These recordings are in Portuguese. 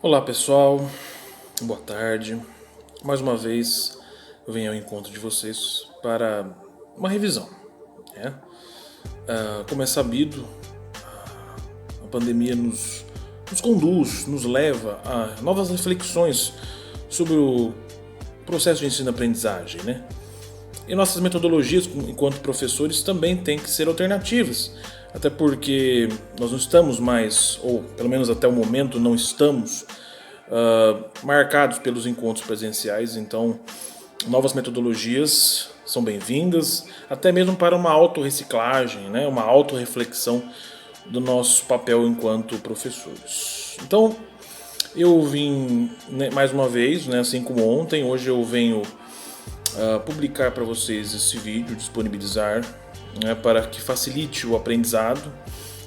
Olá pessoal, boa tarde. Mais uma vez eu venho ao encontro de vocês para uma revisão, né? Como é sabido, a pandemia nos conduz, nos leva a novas reflexões sobre o processo de ensino-aprendizagem, né? E nossas metodologias enquanto professores também têm que ser alternativas, até porque nós não estamos mais, ou pelo menos até o momento não estamos, marcados pelos encontros presenciais, então novas metodologias são bem-vindas, até mesmo para uma autorreciclagem, né, uma autorreflexão do nosso papel enquanto professores. Então eu vim, né, mais uma vez, né, assim como ontem, hoje eu venho publicar para vocês esse vídeo, disponibilizar, né, para que facilite o aprendizado,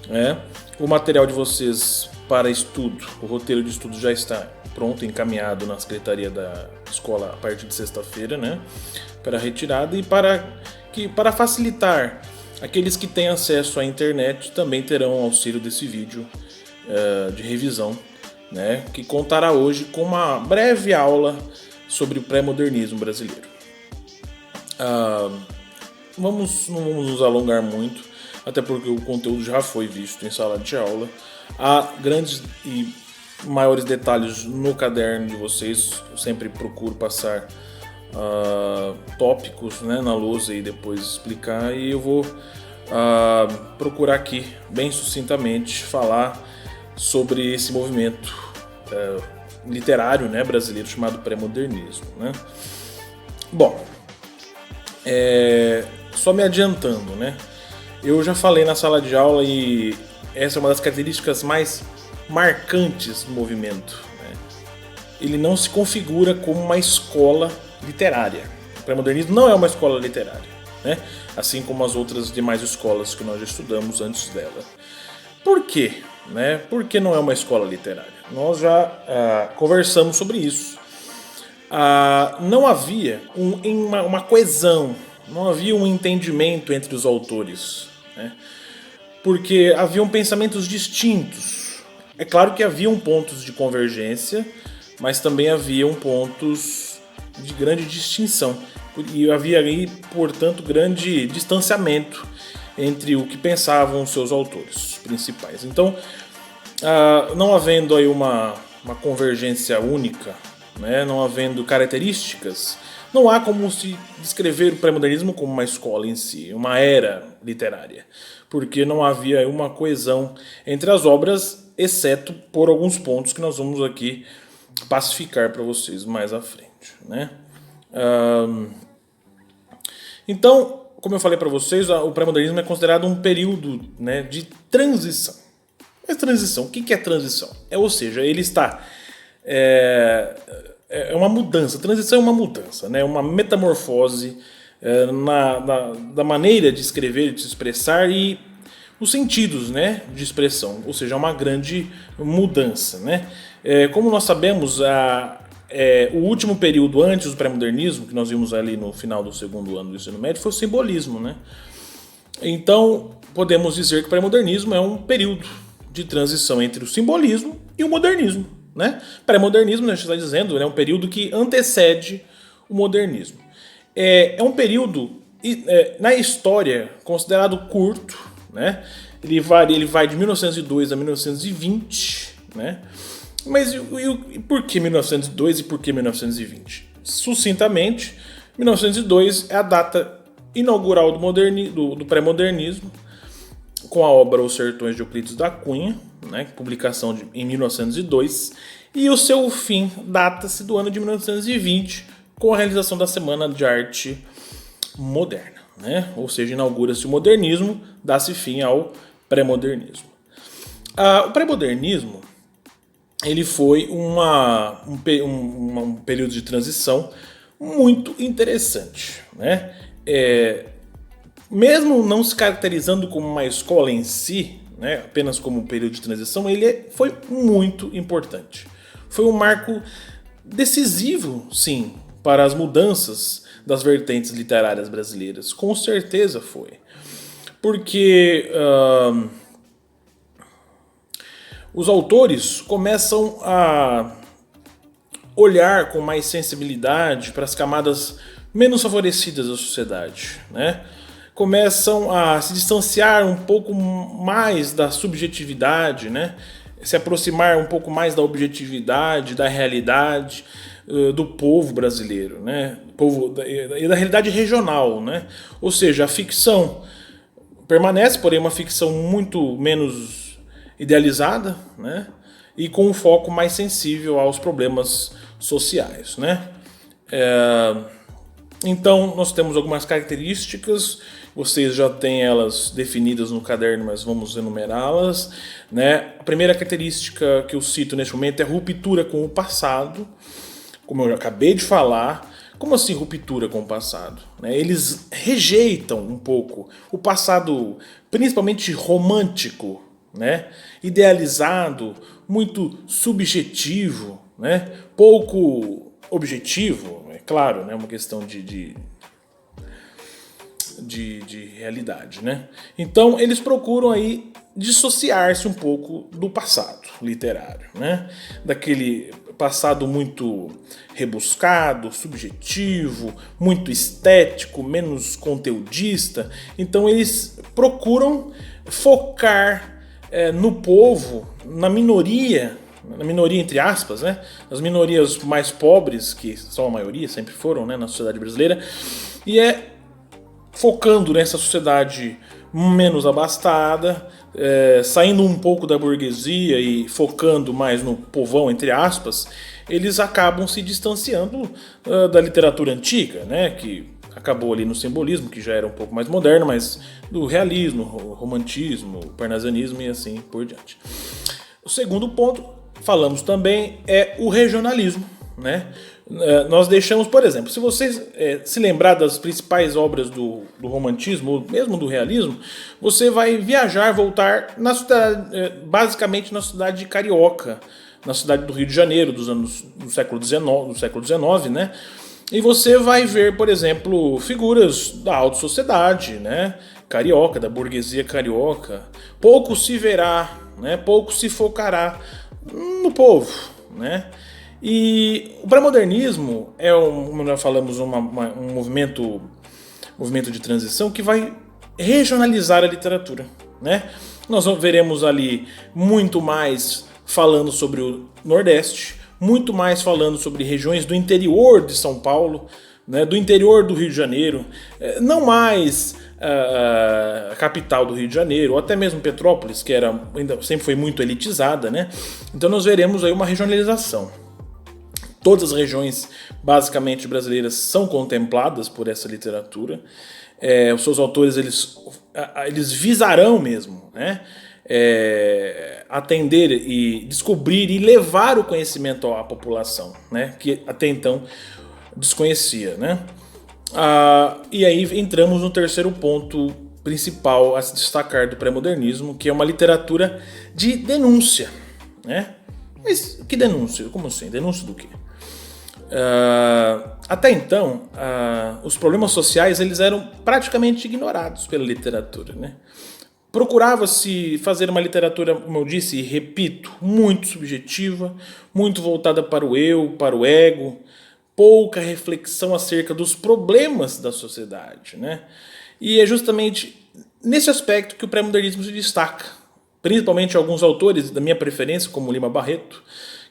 né. O material de vocês para estudo, o roteiro de estudo já está pronto, encaminhado na secretaria da escola a partir de sexta-feira, né, para retirada, e para facilitar aqueles que têm acesso à internet também terão auxílio desse vídeo de revisão, né, que contará hoje com uma breve aula sobre o pré-modernismo brasileiro. Não vamos nos alongar muito, até porque o conteúdo já foi visto em sala de aula. Há grandes e maiores detalhes no caderno de vocês. Eu sempre procuro passar tópicos, né, na lousa e depois explicar. E eu vou procurar aqui, bem sucintamente, falar sobre esse movimento literário, né, brasileiro chamado pré-modernismo, né? Bom, só me adiantando, né? Eu já falei na sala de aula e essa é uma das características mais marcantes do movimento, né? Ele não se configura como uma escola literária. O pré-modernismo não é uma escola literária, né? Assim como as outras demais escolas que nós já estudamos antes dela. Por quê? Né? Por que não é uma escola literária? Nós já conversamos sobre isso. Não havia uma coesão, não havia um entendimento entre os autores, né? Porque haviam pensamentos distintos. É claro que haviam pontos de convergência, mas também haviam pontos de grande distinção. E havia aí, portanto, grande distanciamento entre o que pensavam os seus autores principais. Então, não havendo aí uma convergência única, né, não havendo características, não há como se descrever o pré-modernismo como uma escola em si, uma era literária, porque não havia uma coesão entre as obras, exceto por alguns pontos que nós vamos aqui pacificar para vocês mais à frente, né? Então, como eu falei para vocês, o pré-modernismo é considerado um período, né, de transição. Mas transição, o que é transição? Ou seja, ele está é uma mudança. Transição é uma mudança, né? Uma metamorfose da maneira de escrever, de se expressar e os sentidos, né, de expressão. Ou seja, é uma grande mudança, né? Como nós sabemos, o último período antes do pré-modernismo, que nós vimos ali no final do segundo ano do ensino médio, foi o simbolismo, né? Então, podemos dizer que o pré-modernismo é um período de transição entre o simbolismo e o modernismo, né? Pré-modernismo, a gente está dizendo, é um período que antecede o modernismo. É um período, na história, considerado curto, né? Ele vai de 1902 a 1920, né? Mas e por que 1902 e por que 1920? Sucintamente, 1902 é a data inaugural do pré-modernismo, com a obra Os Sertões de Euclides da Cunha, né, publicação em 1902, e o seu fim data-se do ano de 1920, com a realização da Semana de Arte Moderna, né? Ou seja, inaugura-se o modernismo, dá-se fim ao pré-modernismo. O pré-modernismo ele foi um período de transição muito interessante, né? Mesmo não se caracterizando como uma escola em si, né, apenas como um período de transição, ele foi muito importante. Foi um marco decisivo, sim, para as mudanças das vertentes literárias brasileiras. Com certeza foi. Porque os autores começam a olhar com mais sensibilidade para as camadas menos favorecidas da sociedade, né? Começam a se distanciar um pouco mais da subjetividade, né? Se aproximar um pouco mais da objetividade, da realidade do povo brasileiro, né? E da realidade regional, né? Ou seja, a ficção permanece, porém, uma ficção muito menos idealizada, né? E com um foco mais sensível aos problemas sociais, né? Então, nós temos algumas características, vocês já têm elas definidas no caderno, mas vamos enumerá-las, né? A primeira característica que eu cito neste momento é a ruptura com o passado, como eu acabei de falar. Como assim ruptura com o passado? Eles rejeitam um pouco o passado, principalmente romântico, né? Idealizado, muito subjetivo, né? Pouco objetivo, é claro, né? Uma questão de realidade, né? Então eles procuram aí dissociar-se um pouco do passado literário, né? Daquele passado muito rebuscado, subjetivo, muito estético, menos conteudista. Então eles procuram focar no povo, na minoria entre aspas, né? As minorias mais pobres, que são a maioria, sempre foram, né, na sociedade brasileira, e focando nessa sociedade menos abastada, saindo um pouco da burguesia e focando mais no povão, entre aspas, eles acabam se distanciando da literatura antiga, né, que acabou ali no simbolismo, que já era um pouco mais moderno, mas do realismo, romantismo, parnasianismo e assim por diante. O segundo ponto, falamos também, é o regionalismo, né? Nós deixamos, por exemplo, se vocês se lembrar das principais obras do romantismo, ou mesmo do realismo, você vai viajar, voltar na cidade, basicamente na cidade de Carioca, na cidade do Rio de Janeiro, do século XIX, né? E você vai ver, por exemplo, figuras da alta sociedade, né? Carioca, da burguesia carioca. Pouco se verá, né? Pouco se focará no povo, né? E o pré-modernismo é, como nós falamos, um movimento de transição que vai regionalizar a literatura, né? Nós veremos ali muito mais falando sobre o Nordeste, muito mais falando sobre regiões do interior de São Paulo, né, do interior do Rio de Janeiro, não mais a capital do Rio de Janeiro, ou até mesmo Petrópolis, que ainda sempre foi muito elitizada, né? Então nós veremos aí uma regionalização. Todas as regiões basicamente brasileiras são contempladas por essa literatura. Os seus autores eles visarão mesmo, né? Atender e descobrir e levar o conhecimento à população, né? Que até então desconhecia, né? E aí entramos no terceiro ponto principal a se destacar do pré-modernismo, que é uma literatura de denúncia, né? Mas que denúncia? Como assim? Denúncia do quê? Até então, os problemas sociais eles eram praticamente ignorados pela literatura, né? Procurava-se fazer uma literatura, como eu disse e repito, muito subjetiva, muito voltada para o eu, para o ego, pouca reflexão acerca dos problemas da sociedade, né? E é justamente nesse aspecto que o pré-modernismo se destaca, principalmente alguns autores da minha preferência, como Lima Barreto,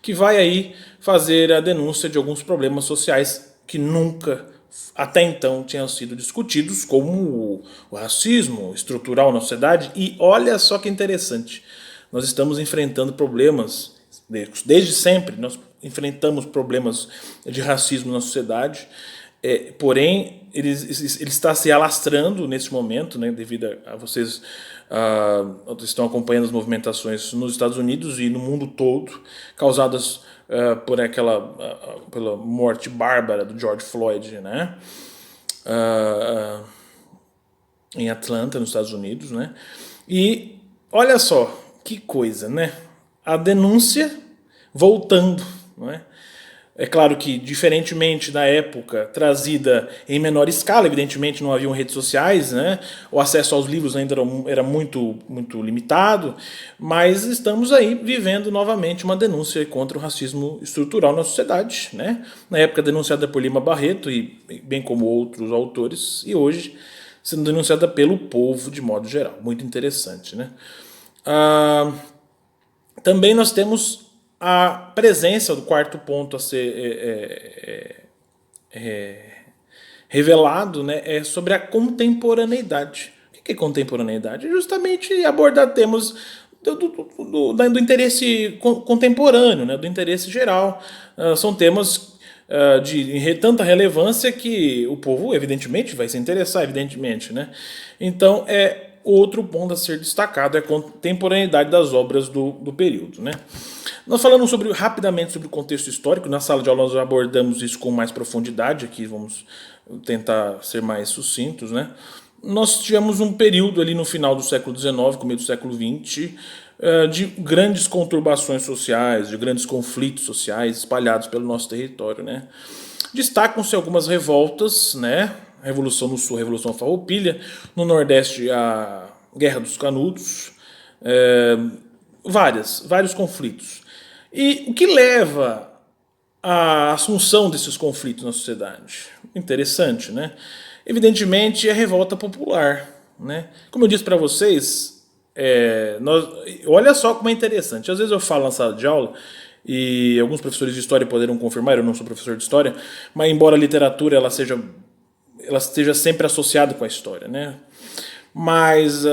que vai aí fazer a denúncia de alguns problemas sociais que nunca até então tinham sido discutidos, como o racismo estrutural na sociedade. E olha só que interessante, nós estamos enfrentando problemas, desde sempre nós enfrentamos problemas de racismo na sociedade, porém ele está se alastrando nesse momento, né, devido a vocês estão acompanhando as movimentações nos Estados Unidos e no mundo todo, causadas pela morte bárbara do George Floyd, né, em Atlanta, nos Estados Unidos, né? E olha só que coisa, né? A denúncia voltando, não é? É claro que, diferentemente da época, trazida em menor escala, evidentemente não haviam redes sociais, né? O acesso aos livros ainda era muito, muito limitado, mas estamos aí vivendo novamente uma denúncia contra o racismo estrutural na sociedade, né? Na época denunciada por Lima Barreto, e bem como outros autores, e hoje sendo denunciada pelo povo de modo geral. Muito interessante, né? Ah, também nós temos a presença do quarto ponto a ser revelado, né, é sobre a contemporaneidade. O que é contemporaneidade? É justamente abordar temas do interesse contemporâneo, né, do interesse geral. São temas de tanta relevância que o povo, evidentemente, vai se interessar, evidentemente. Né? Então, outro ponto a ser destacado é a contemporaneidade das obras do período. Né? Nós falamos rapidamente sobre o contexto histórico. Na sala de aula nós já abordamos isso com mais profundidade. Aqui vamos tentar ser mais sucintos. Né? Nós tivemos um período ali no final do século XIX, começo do século XX, de grandes conturbações sociais, de grandes conflitos sociais espalhados pelo nosso território. Né? Destacam-se algumas revoltas, né? A Revolução no Sul, a Revolução Farroupilha, no Nordeste a Guerra dos Canudos, vários conflitos. E o que leva à assunção desses conflitos na sociedade? Interessante, né? Evidentemente, é a revolta popular. Né? Como eu disse para vocês, olha só como é interessante. Às vezes eu falo na sala de aula, e alguns professores de história poderão confirmar, eu não sou professor de história, mas embora a literatura ela esteja sempre associada com a história. Né? Mas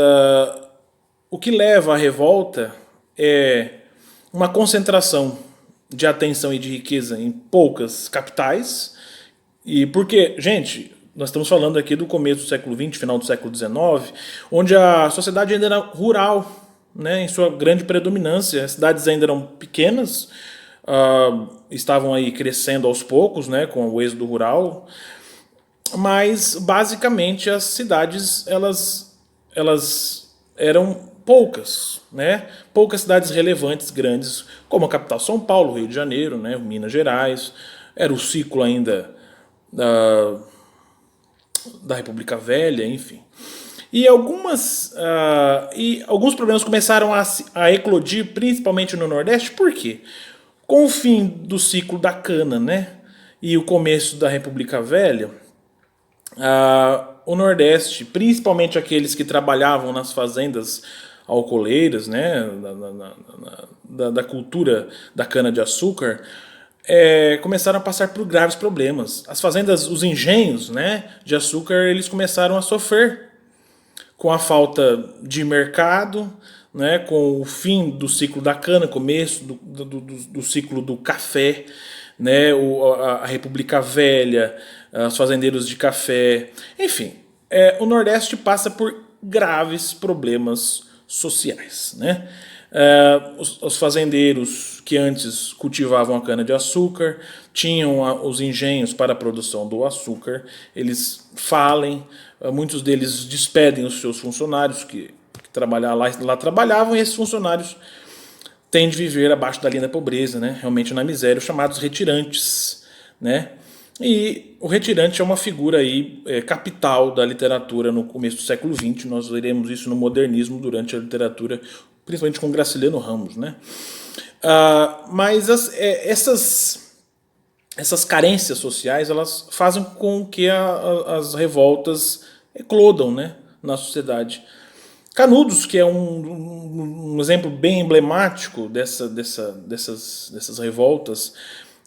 o que leva à revolta é uma concentração de atenção e de riqueza em poucas capitais. E porque, gente, nós estamos falando aqui do começo do século XX, final do século XIX, onde a sociedade ainda era rural, né, em sua grande predominância. As cidades ainda eram pequenas, estavam aí crescendo aos poucos, né, com o êxodo rural, mas basicamente as cidades elas eram poucas, né? Poucas cidades relevantes, grandes, como a capital São Paulo, Rio de Janeiro, né? Minas Gerais, era o ciclo ainda da República Velha, enfim. E alguns problemas começaram a eclodir, principalmente no Nordeste, por quê? Com o fim do ciclo da cana, né? E o começo da República Velha, o Nordeste, principalmente aqueles que trabalhavam nas fazendas alcooleiras, né, da cultura da cana-de-açúcar, começaram a passar por graves problemas. As fazendas, os engenhos, né, de açúcar, eles começaram a sofrer com a falta de mercado, né, com o fim do ciclo da cana, começo do ciclo do café, né, a República Velha, os fazendeiros de café, enfim, o Nordeste passa por graves problemas sociais. Né? Os fazendeiros que antes cultivavam a cana-de-açúcar, tinham os engenhos para a produção do açúcar, eles falem, muitos deles despedem os seus funcionários que lá trabalhavam, e esses funcionários têm de viver abaixo da linha da pobreza, né? Realmente na miséria, os chamados retirantes. Né? E o retirante é uma figura aí, capital da literatura no começo do século XX. Nós veremos isso no modernismo durante a literatura, principalmente com Graciliano Ramos. Né? Mas essas carências sociais elas fazem com que as revoltas eclodam, né, na sociedade. Canudos, que é um exemplo bem emblemático dessas revoltas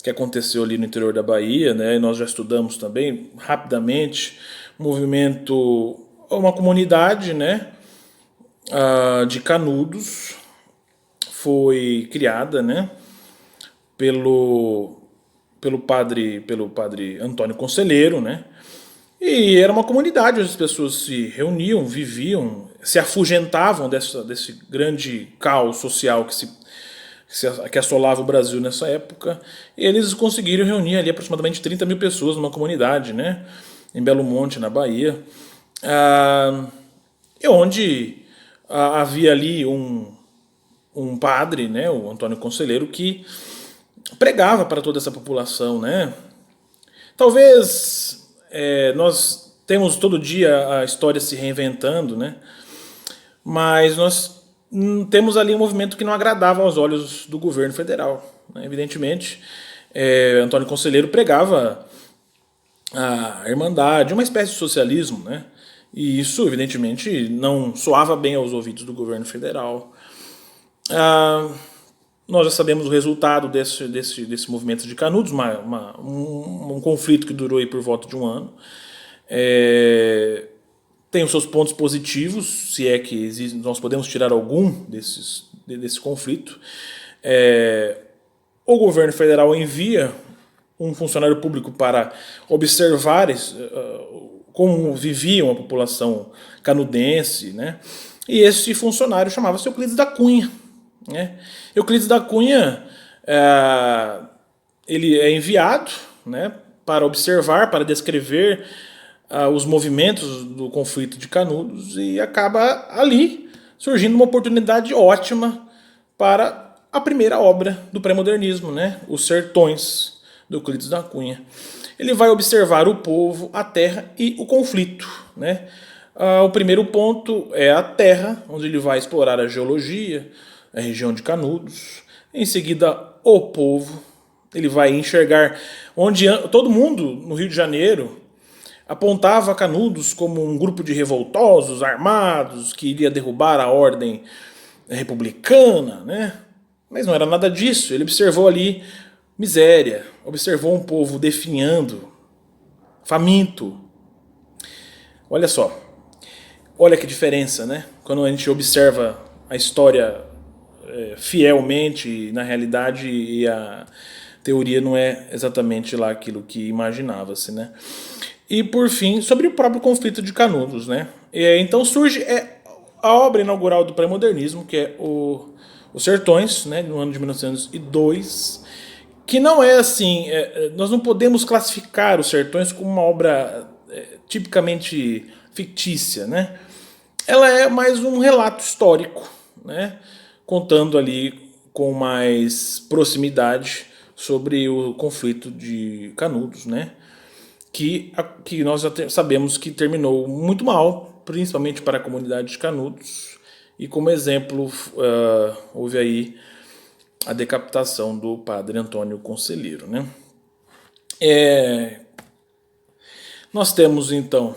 que aconteceu ali no interior da Bahia, né? Nós já estudamos também rapidamente uma comunidade, né, de Canudos foi criada, né, pelo padre Antônio Conselheiro, né? E era uma comunidade onde as pessoas se reuniam, viviam, se afugentavam desse grande caos social que assolava o Brasil nessa época. E eles conseguiram reunir ali aproximadamente 30 mil pessoas numa comunidade, né? Em Belo Monte, na Bahia. E onde havia ali um padre, né, o Antônio Conselheiro, que pregava para toda essa população, né? Talvez nós temos todo dia a história se reinventando, né? Mas nós temos ali um movimento que não agradava aos olhos do governo federal, né? Evidentemente, Antônio Conselheiro pregava a irmandade, uma espécie de socialismo, né? E isso, evidentemente, não soava bem aos ouvidos do governo federal. Ah, nós já sabemos o resultado desse movimento de Canudos, um conflito que durou aí por volta de um ano. Tem os seus pontos positivos, se é que nós podemos tirar algum desse conflito. O governo federal envia um funcionário público para observar como viviam a população canudense, né? E esse funcionário chamava-se Euclides da Cunha, né? Euclides da Cunha ele é enviado, né, para observar, para descrever os movimentos do conflito de Canudos e acaba ali surgindo uma oportunidade ótima para a primeira obra do pré-modernismo, né, Os Sertões, do Euclides da Cunha. Ele vai observar o povo, a terra e o conflito, né? O primeiro ponto é a terra, onde ele vai explorar a geologia, a região de Canudos. Em seguida, o povo. Ele vai enxergar onde todo mundo no Rio de Janeiro apontava Canudos como um grupo de revoltosos armados que iria derrubar a ordem republicana, né? Mas não era nada disso. Ele observou ali miséria, observou um povo definhando, faminto. Olha só, olha que diferença, né? Quando a gente observa a história fielmente, na realidade, e a teoria não é exatamente lá aquilo que imaginava-se, né? E por fim, sobre o próprio conflito de Canudos, né? Então surge a obra inaugural do pré-modernismo, que é Os Sertões, né, no ano de 1902, que não é assim, nós não podemos classificar Os Sertões como uma obra tipicamente fictícia, né? Ela é mais um relato histórico, né, contando ali com mais proximidade sobre o conflito de Canudos, né, que nós já sabemos que terminou muito mal, principalmente para a comunidade de Canudos, e como exemplo houve aí a decapitação do padre Antônio Conselheiro, né? Nós temos então,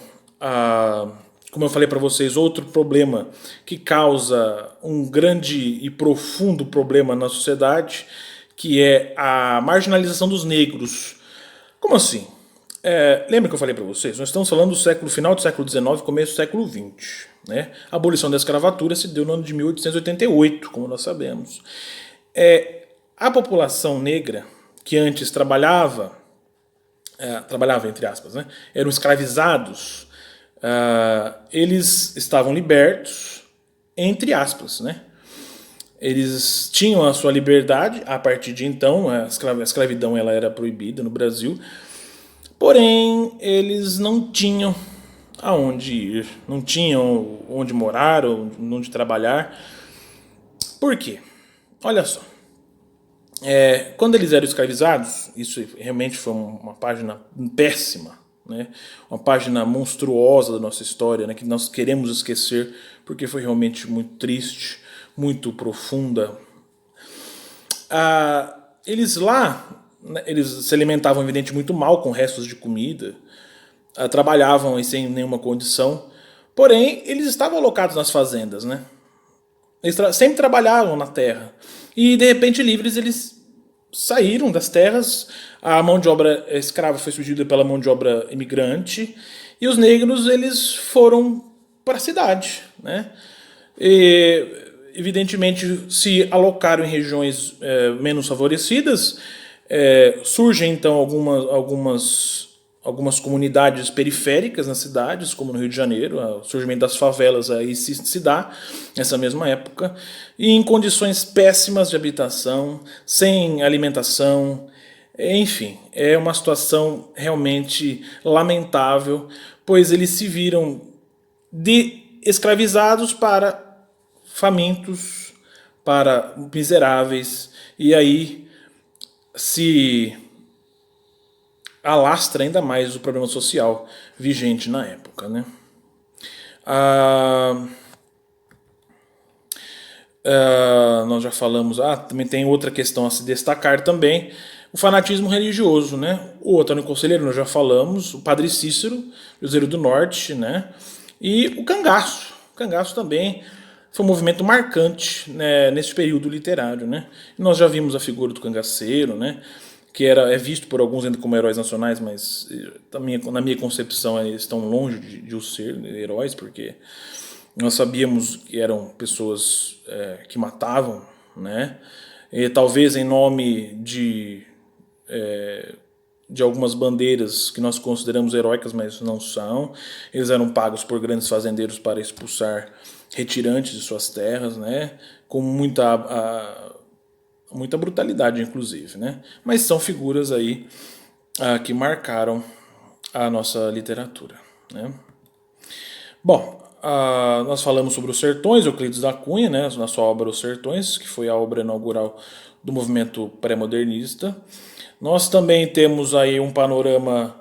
como eu falei para vocês, outro problema que causa um grande e profundo problema na sociedade, que é a marginalização dos negros. Como assim? Lembra que eu falei para vocês? Nós estamos falando do final do século XIX, começo do século XX. Né? A abolição da escravatura se deu no ano de 1888, como nós sabemos. A população negra, que antes trabalhava entre aspas, né? Eram escravizados, eles estavam libertos, entre aspas, né? Eles tinham a sua liberdade, a partir de então, a escravidão ela era proibida no Brasil, porém eles não tinham aonde ir, não tinham onde morar, ou onde trabalhar. Por quê? Olha só. Quando eles eram escravizados, isso realmente foi uma página péssima, né? Uma página monstruosa da nossa história, né? Que nós queremos esquecer porque foi realmente muito triste, muito profunda. Eles lá, né, eles se alimentavam evidentemente muito mal com restos de comida, trabalhavam sem nenhuma condição, porém eles estavam alocados nas fazendas, né? Eles sempre trabalhavam na terra. E de repente livres eles saíram das terras, a mão de obra escrava foi substituída pela mão de obra imigrante, e os negros eles foram para a cidade, né? E, evidentemente se alocaram em regiões menos favorecidas, surgem então algumas comunidades periféricas nas cidades, como no Rio de Janeiro, o surgimento das favelas aí se dá nessa mesma época, e em condições péssimas de habitação, sem alimentação, enfim, é uma situação realmente lamentável, pois eles se viram de escravizados para famintos, para miseráveis, e aí se alastra ainda mais o problema social vigente na época, né? Ah, nós já falamos, também tem outra questão a se destacar também, o fanatismo religioso, né? O Antônio Conselheiro, nós já falamos, o Padre Cícero, Cruzeiro do Norte, né? E o cangaço. O cangaço também foi um movimento marcante, né, nesse período literário, né? E nós já vimos a figura do cangaceiro, né? Que é visto por alguns ainda como heróis nacionais, mas na minha concepção eles estão longe de o ser heróis, porque nós sabíamos que eram pessoas que matavam, né? E talvez em nome de algumas bandeiras que nós consideramos heróicas, mas não são. Eles eram pagos por grandes fazendeiros para expulsar retirantes de suas terras, né? Com muita brutalidade, inclusive, né? Mas são figuras aí que marcaram a nossa literatura, né? Bom, nós falamos sobre os Sertões, Euclides da Cunha, né, na sua obra Os Sertões, que foi a obra inaugural do movimento pré-modernista. Nós também temos aí um panorama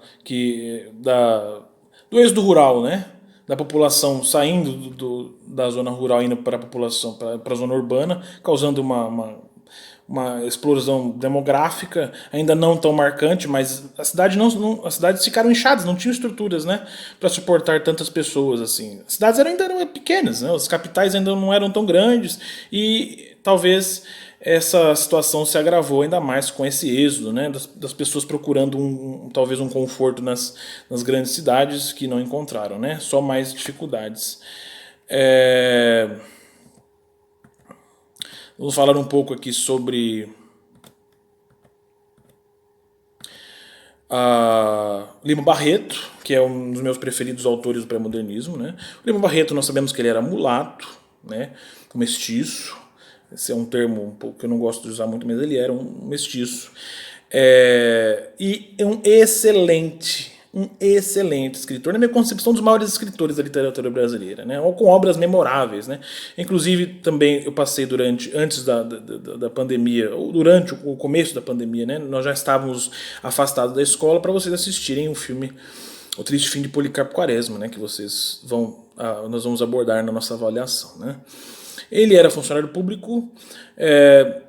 do êxodo rural, né? Da população saindo da zona rural indo para a população, para a zona urbana, causando uma explosão demográfica, ainda não tão marcante, mas as cidades ficaram inchadas, não tinham estruturas, né, para suportar tantas pessoas assim. As cidades ainda eram pequenas, né, as capitais ainda não eram tão grandes e talvez essa situação se agravou ainda mais com esse êxodo, né, das pessoas procurando talvez um conforto nas grandes cidades que não encontraram, né, só mais dificuldades. Vamos falar um pouco aqui sobre Lima Barreto, que é um dos meus preferidos autores do pré-modernismo, né? O Lima Barreto, nós sabemos que ele era mulato, né? Um mestiço. Esse é um termo um pouco que eu não gosto de usar muito, mas ele era um mestiço. E é um excelente escritor, na minha concepção, um dos maiores escritores da literatura brasileira, né? Com obras memoráveis, né? Inclusive, também eu passei antes da pandemia, ou durante o começo da pandemia, né? Nós já estávamos afastados da escola para vocês assistirem o filme O Triste Fim de Policarpo Quaresma, né? Que nós vamos abordar na nossa avaliação, né? Ele era funcionário público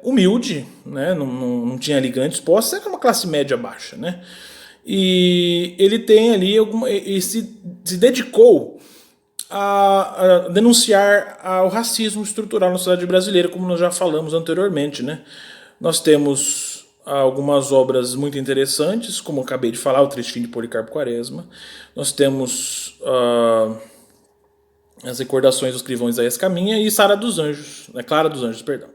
humilde, né? Não tinha ali grandes postos, era uma classe média baixa, né? E ele tem ali se dedicou a denunciar o racismo estrutural na sociedade brasileira, como nós já falamos anteriormente, né? Nós temos algumas obras muito interessantes, como eu acabei de falar, O Triste Fim de Policarpo Quaresma. Nós temos as Recordações do Escrivão Isaías Caminha e Sara dos Anjos, Clara dos Anjos, perdão.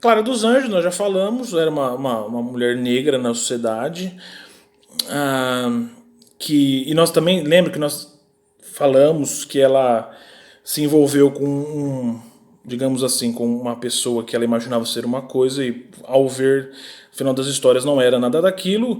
Clara dos Anjos, nós já falamos, era uma mulher negra na sociedade, e nós também, lembro que nós falamos que ela se envolveu digamos assim, com uma pessoa que ela imaginava ser uma coisa e ao ver, no final das histórias, não era nada daquilo,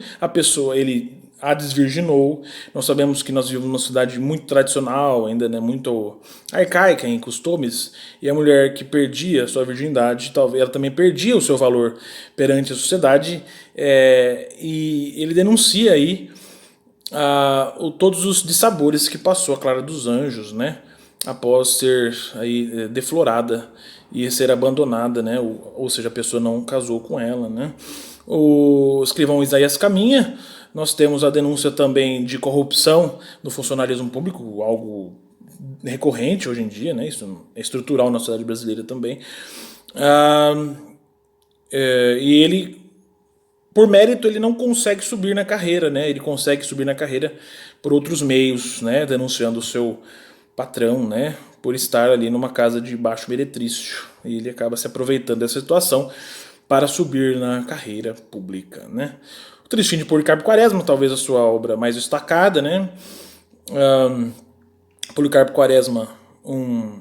ele a desvirginou. Nós sabemos que nós vivemos numa cidade muito tradicional, ainda, né, muito arcaica em costumes, e a mulher que perdia a sua virgindade, talvez ela também perdia o seu valor perante a sociedade, e ele denuncia aí todos os dissabores que passou a Clara dos Anjos, né, após ser aí deflorada e ser abandonada, né, ou seja, a pessoa não casou com ela, né. O escrivão Isaías Caminha, nós temos a denúncia também de corrupção no funcionalismo público, algo recorrente hoje em dia, né? Isso é estrutural na sociedade brasileira também. E ele, por mérito, ele não consegue subir na carreira, né? Ele consegue subir na carreira por outros meios, né? Denunciando o seu patrão, né? Por estar ali numa casa de baixo meretrício. E ele acaba se aproveitando dessa situação para subir na carreira pública, né? O Triste Fim de Policarpo Quaresma, talvez a sua obra mais destacada, né? Policarpo Quaresma, um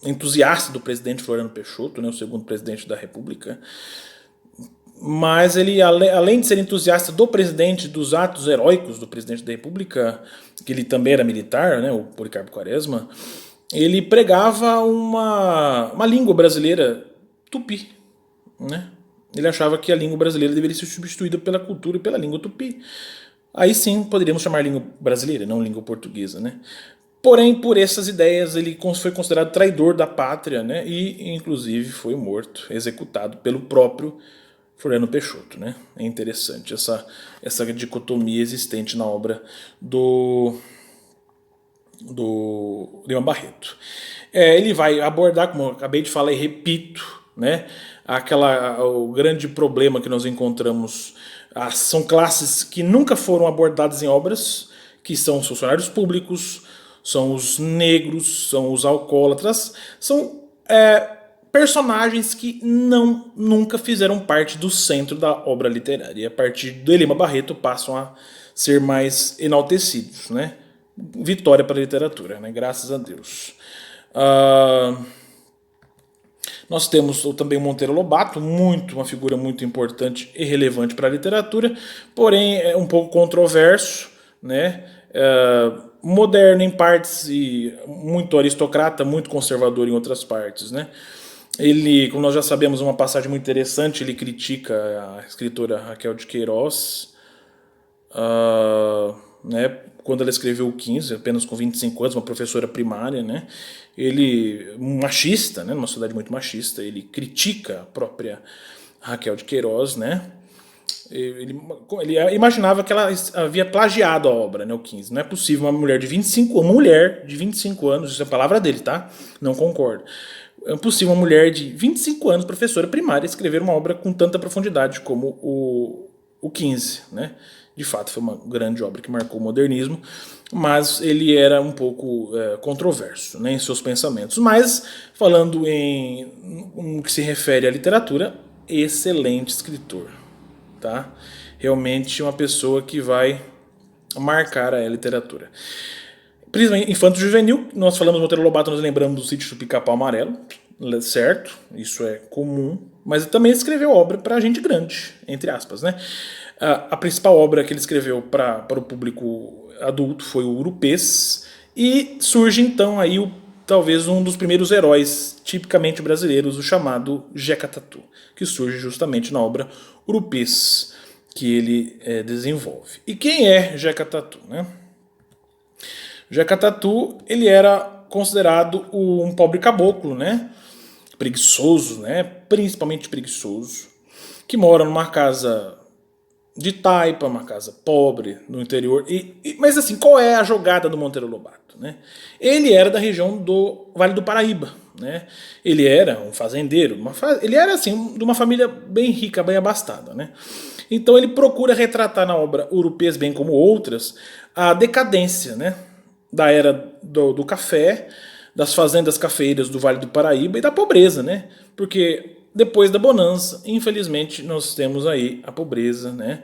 entusiasta do presidente Floriano Peixoto, né, o segundo presidente da República, mas ele, além de ser entusiasta do presidente, dos atos heróicos do presidente da República, que ele também era militar, né, o Policarpo Quaresma, ele pregava uma língua brasileira tupi, né? Ele achava que a língua brasileira deveria ser substituída pela cultura e pela língua tupi. Aí sim poderíamos chamar língua brasileira, não língua portuguesa, né? Porém, por essas ideias, ele foi considerado traidor da pátria, né? E, inclusive, foi morto, executado pelo próprio Floriano Peixoto, né? É interessante essa dicotomia existente na obra do Lima Barreto. Ele vai abordar, como eu acabei de falar e repito, né? O grande problema que nós encontramos são classes que nunca foram abordadas em obras, que são os funcionários públicos, são os negros, são os alcoólatras, são personagens que nunca fizeram parte do centro da obra literária. E a partir de Lima Barreto passam a ser mais enaltecidos, né? Vitória para a literatura, né? Graças a Deus. Nós temos também o Monteiro Lobato, uma figura muito importante e relevante para a literatura, porém é um pouco controverso, né? Moderno em partes e muito aristocrata, muito conservador em outras partes, né? Ele, como nós já sabemos, uma passagem muito interessante, ele critica a escritora Raquel de Queiroz, né, quando ela escreveu o 15, apenas com 25 anos, uma professora primária, né, ele, machista, né, numa sociedade muito machista, ele critica a própria Raquel de Queiroz, né, ele imaginava que ela havia plagiado a obra, né, o 15. Não é possível uma mulher de 25 anos, isso é a palavra dele, tá? Não concordo. É impossível uma mulher de 25 anos, professora primária, escrever uma obra com tanta profundidade como o 15, né? De fato, foi uma grande obra que marcou o modernismo, mas ele era um pouco controverso, né, em seus pensamentos. Mas, falando no que se refere à literatura, excelente escritor. Tá? Realmente uma pessoa que vai marcar a literatura. Principalmente infanto juvenil, nós falamos do Monteiro Lobato, nós lembramos do Sítio do Pica-Pau Amarelo, certo? Isso é comum, mas ele também escreveu obra para gente grande, entre aspas, né? A principal obra que ele escreveu para o público adulto foi o Urupês, e surge então aí talvez um dos primeiros heróis tipicamente brasileiros, o chamado Jeca Tatu, que surge justamente na obra Urupês, que ele desenvolve. E quem é Jeca Tatu, né? Jeca Tatu, ele era considerado um pobre caboclo, né? Preguiçoso, né? Principalmente preguiçoso, que mora numa casa de taipa, uma casa pobre no interior. Mas assim, qual é a jogada do Monteiro Lobato, né? Ele era da região do Vale do Paraíba, né? Ele era um fazendeiro, ele era assim de uma família bem rica, bem abastada, né? Então ele procura retratar na obra Urupês, bem como outras, a decadência, né, da era do café, das fazendas cafeeiras do Vale do Paraíba e da pobreza, né? Porque depois da bonança, infelizmente, nós temos aí a pobreza, né,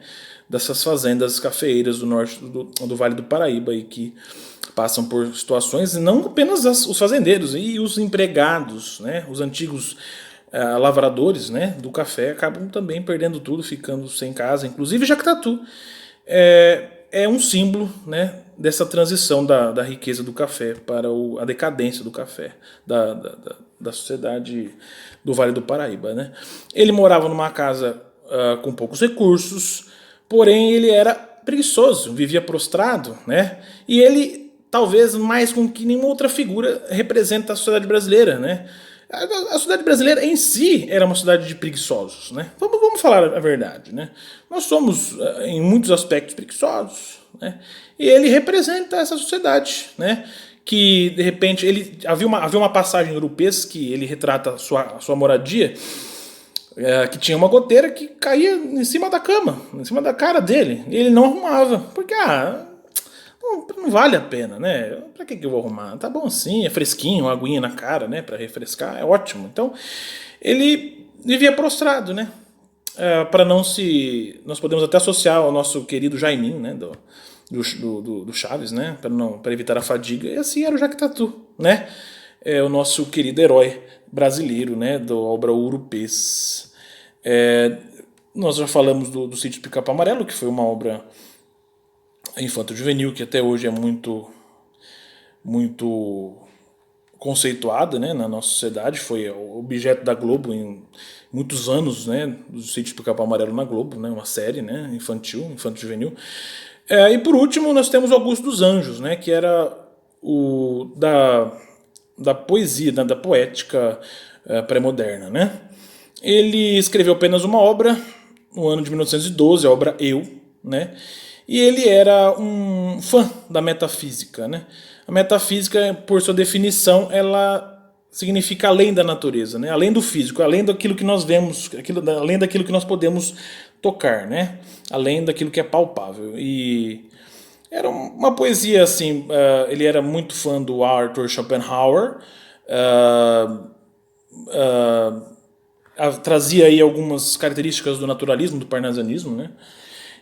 dessas fazendas cafeeiras do norte do Vale do Paraíba e que passam por situações, não apenas os fazendeiros e os empregados, né, os antigos lavradores, né, do café, acabam também perdendo tudo, ficando sem casa, inclusive Jactatu é um símbolo, né, dessa transição da riqueza do café para a decadência do café, da sociedade do Vale do Paraíba, né. Ele morava numa casa com poucos recursos, porém ele era preguiçoso, vivia prostrado, né, e ele, talvez mais com que nenhuma outra figura, representa a sociedade brasileira, né. A sociedade brasileira em si era uma sociedade de preguiçosos, né? Vamos falar a verdade, né? Nós somos, em muitos aspectos, preguiçosos, né? E ele representa essa sociedade, né? Que, de repente, havia uma passagem europeia que ele retrata a sua moradia, que tinha uma goteira que caía em cima da cama, em cima da cara dele. E ele não arrumava, porque, não vale a pena, né? Pra que eu vou arrumar? Tá bom sim, é fresquinho, uma aguinha na cara, né? Pra refrescar, é ótimo. Então, ele vivia prostrado, né? Para não se... Nós podemos até associar ao nosso querido Jaiminho, né? Do Chaves, né? Para evitar a fadiga. E assim era o Jactatu, né? É o nosso querido herói brasileiro, né? Da obra Urupês. Nós já falamos do Sítio do Pica-Pau Amarelo, que foi uma obra infanto-juvenil, que até hoje é muito conceituada, né, na nossa sociedade, foi objeto da Globo em muitos anos, né, do Sítio do Pica-Pau Amarelo na Globo, né, uma série, né, infanto-juvenil. E por último nós temos Augusto dos Anjos, né, que era o da poesia, da poética pré-moderna, né. Ele escreveu apenas uma obra no ano de 1912, a obra Eu, né, e ele era um fã da metafísica, né. A metafísica, por sua definição, ela significa além da natureza, né? Além do físico, além daquilo que nós vemos, além daquilo que nós podemos tocar, né? Além daquilo que é palpável. E era uma poesia assim. Ele era muito fã do Arthur Schopenhauer. Trazia aí algumas características do naturalismo, do parnasianismo, né?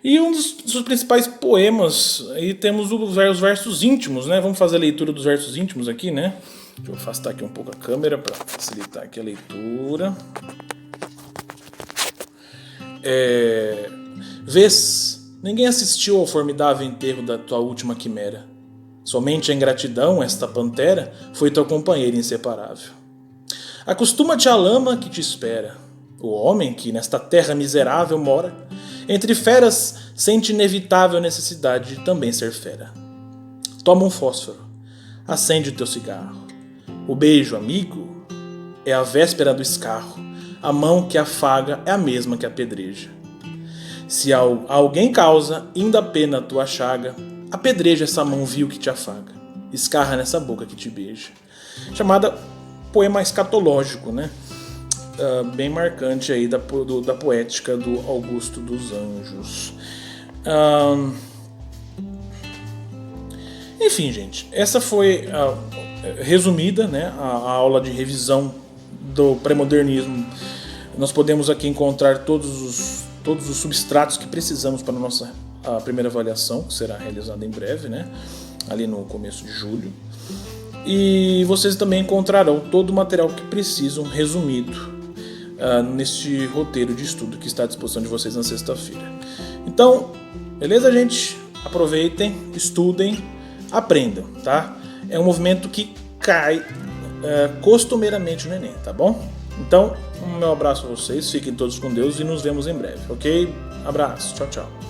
E um dos seus principais poemas, aí temos os versos íntimos, né? Vamos fazer a leitura dos versos íntimos aqui, né? Deixa eu afastar aqui um pouco a câmera para facilitar aqui a leitura. Vês, ninguém assistiu ao formidável enterro da tua última quimera. Somente a ingratidão, esta pantera, foi tua companheira inseparável. Acostuma-te à lama que te espera. O homem que nesta terra miserável mora, entre feras, sente inevitável necessidade de também ser fera. Toma um fósforo, acende o teu cigarro. O beijo, amigo, é a véspera do escarro. A mão que afaga é a mesma que apedreja. Se alguém causa ainda pena a tua chaga, apedreja essa mão vil que te afaga. Escarra nessa boca que te beija. Chamada poema escatológico, né? Bem marcante aí da poética do Augusto dos Anjos. Enfim, gente, essa foi resumida, né, a aula de revisão do pré-modernismo. Nós podemos aqui encontrar todos os substratos que precisamos para a nossa primeira avaliação, que será realizada em breve, né, ali no começo de julho. E vocês também encontrarão todo o material que precisam resumido neste roteiro de estudo que está à disposição de vocês na sexta-feira. Então, beleza, gente? Aproveitem, estudem, aprendam, tá? É um movimento que cai costumeiramente no Enem, tá bom? Então, um meu abraço a vocês, fiquem todos com Deus e nos vemos em breve, ok? Abraço, tchau, tchau.